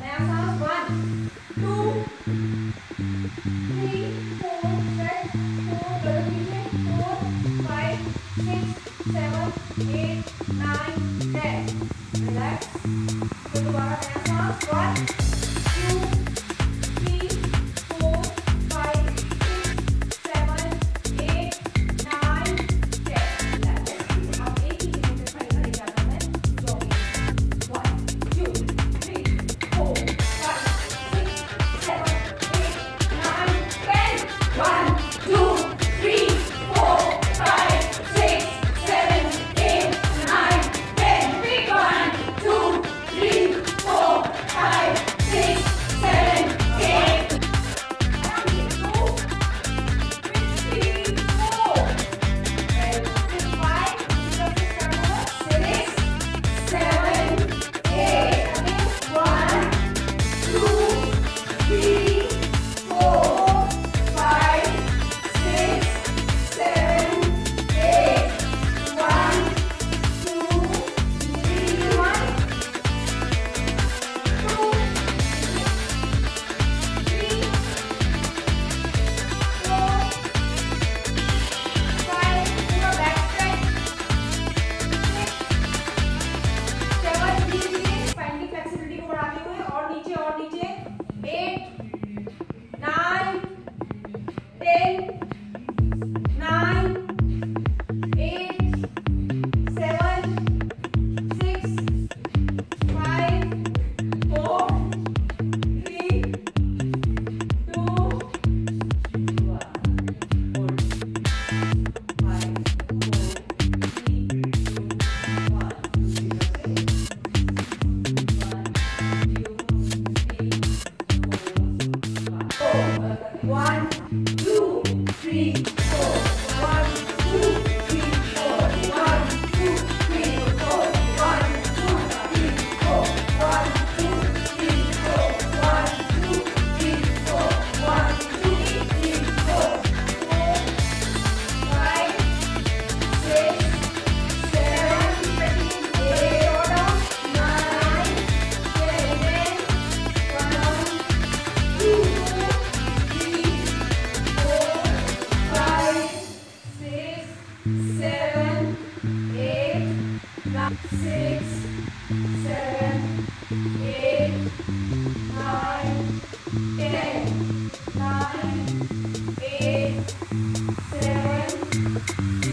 नया सांस 1 2 3 4 स्ट्रेच 4 गर्दन पीछे 4 5 6 7 8 9 10 रिलैक्स फिर दोबारा नया सांस 1 2 3 4 5 6 7 8 9 10 रिलैक्स अब एक ही दिन से खड़े खड़े क्या करना है जॉगिंग 1 2 3 4 5 6 7 8 9 10 1 2 3 4 5 6 7 8 9 10 big 1 2 3 4 5 6 7 8 1 2 3 4 1 2 3 4 1 2 3 4 1 2 3 4 1 2 3 4 1 2 3 4 1 2 3 4 5 6 7 8 और down 9 10 1 2 6 7 8 9 10 9 8 7